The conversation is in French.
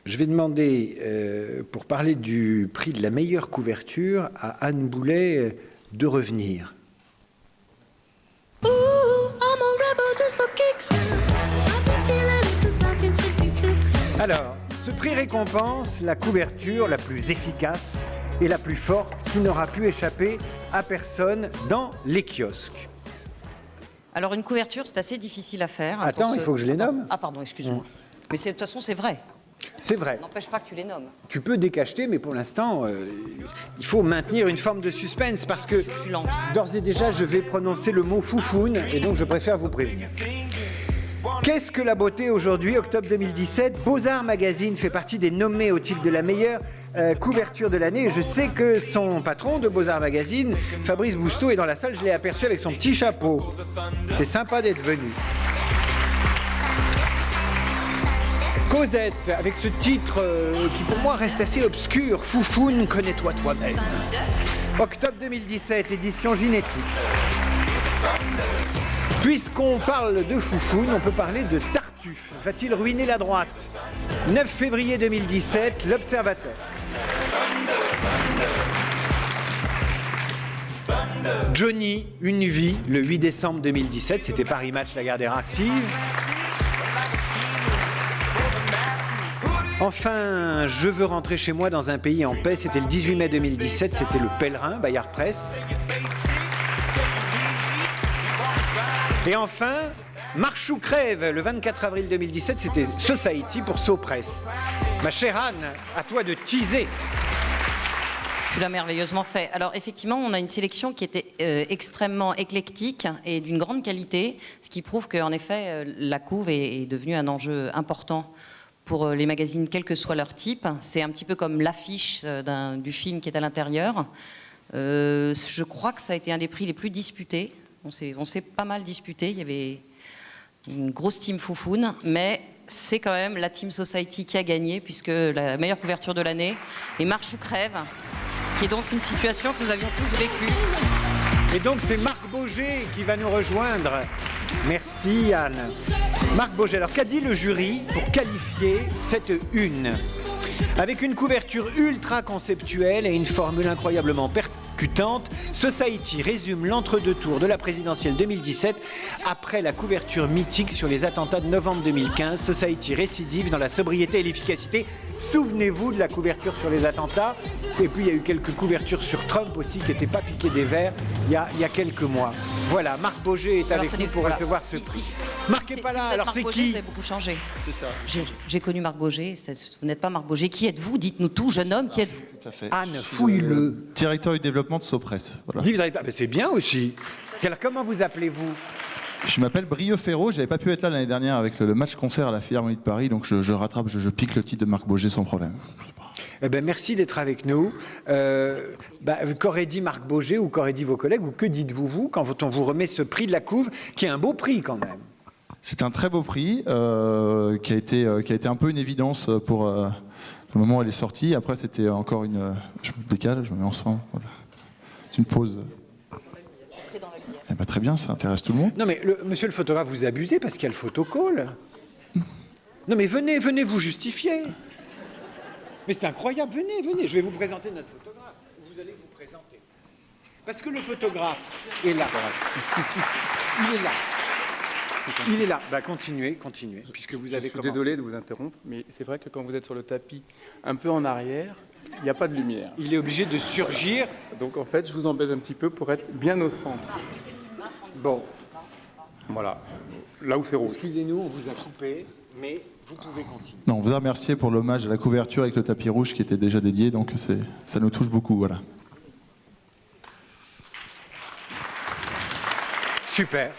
Je vais demander, pour parler du prix de la meilleure couverture, à Anne Boulet de revenir. Alors, ce prix récompense la couverture la plus efficace et la plus forte qui n'aura pu échapper à personne dans les kiosques. Alors, une couverture, c'est assez difficile à faire. Attends, il faut que je les nomme. Ah, pardon, excuse-moi. Mais de toute façon, c'est vrai. C'est vrai. N'empêche pas que tu les nommes. Tu peux décacheter, mais pour l'instant, il faut maintenir une forme de suspense parce que d'ores et déjà, je vais prononcer le mot foufoune et donc je préfère vous prévenir. Qu'est-ce que la beauté aujourd'hui, octobre 2017? Beaux-Arts Magazine fait partie des nommés au titre de la meilleure couverture de l'année. Je sais que son patron de Beaux-Arts Magazine, Fabrice Bousteau, est dans la salle. Je l'ai aperçu avec son petit chapeau. C'est sympa d'être venu. Cosette, avec ce titre qui pour moi reste assez obscur, Foufoune, connais-toi toi-même. Octobre 2017, édition Ginetti. Puisqu'on parle de Foufoune, on peut parler de Tartuffe. Va-t-il ruiner la droite? 9 février 2017, L'Observateur. Johnny, une vie, le 8 décembre 2017, c'était Paris Match, la Gardère active. Enfin, je veux rentrer chez moi dans un pays en paix, c'était le 18 mai 2017, c'était Le Pèlerin, Bayard Presse. Et enfin, Marche ou crève, le 24 avril 2017, c'était Society pour So Press. Ma chère Anne, à toi de teaser. Tu l'as merveilleusement fait. Alors effectivement, on a une sélection qui était extrêmement éclectique et d'une grande qualité, ce qui prouve qu'en effet, la couve est devenue un enjeu important pour les magazines, quel que soit leur type. C'est un petit peu comme l'affiche du film qui est à l'intérieur. Je crois que ça a été un des prix les plus disputés. On s'est pas mal disputé. Il y avait une grosse team foufoune, mais c'est quand même la Team Society qui a gagné, puisque la meilleure couverture de l'année est Marche ou crève, qui est donc une situation que nous avions tous vécue. Et donc c'est Marc Boger qui va nous rejoindre. Merci Anne. Marc Boger, alors qu'a dit le jury pour qualifier cette une? Avec une couverture ultra conceptuelle et une formule incroyablement percutante, Society résume l'entre-deux tours de la présidentielle 2017 après la couverture mythique sur les attentats de novembre 2015. Society récidive dans la sobriété et l'efficacité. Souvenez-vous de la couverture sur les attentats. Et puis il y a eu quelques couvertures sur Trump aussi qui n'étaient pas piquées des verres il y a quelques mois. Voilà, Marc Boger est avec nous pour recevoir ce prix. Marc n'est pas là, alors c'est qui? Vous avez beaucoup changé. C'est ça. J'ai connu Marc Boger, vous n'êtes pas Marc Boger. Qui êtes-vous? Dites-nous tout, jeune homme, qui êtes-vous? Tout à fait. Anne, fouille-le. Directeur du développement de Sopress. Voilà. C'est bien aussi. Alors comment vous appelez-vous? Je m'appelle Brieux Ferraud, j'avais pas pu être là l'année dernière avec le match concert à la Philharmonie de Paris, donc je rattrape, je pique le titre de Marc Boger sans problème. Eh ben, merci d'être avec nous. Qu'aurait dit Marc Boger ou qu'auraient dit vos collègues ou que dites-vous vous quand on vous remet ce prix de la couve, qui est un beau prix quand même? C'est un très beau prix qui a été un peu une évidence pour le moment où elle est sortie. Après c'était encore une... Je me décale, je me mets ensemble. Voilà. C'est une pause. Eh ben, très bien, ça intéresse tout le monde. Non mais monsieur le photographe, vous abusez parce qu'il y a le photocall. Non mais venez vous justifier. Mais c'est incroyable, venez, je vais vous présenter notre photographe. Vous allez vous présenter. Parce que le photographe est là. Il est là. Bah, continuez, puisque vous avez commencé. Je suis désolé de vous interrompre, mais c'est vrai que quand vous êtes sur le tapis, un peu en arrière, il n'y a pas de lumière. Il est obligé de surgir. Donc en fait, je vous embête un petit peu pour être bien au centre. Bon. Voilà, là où c'est rouge. Excusez-nous, on vous a coupé, mais vous pouvez continuer. Non, on vous a remercié pour l'hommage à la couverture avec le tapis rouge qui était déjà dédié, donc ça nous touche beaucoup, voilà. Super.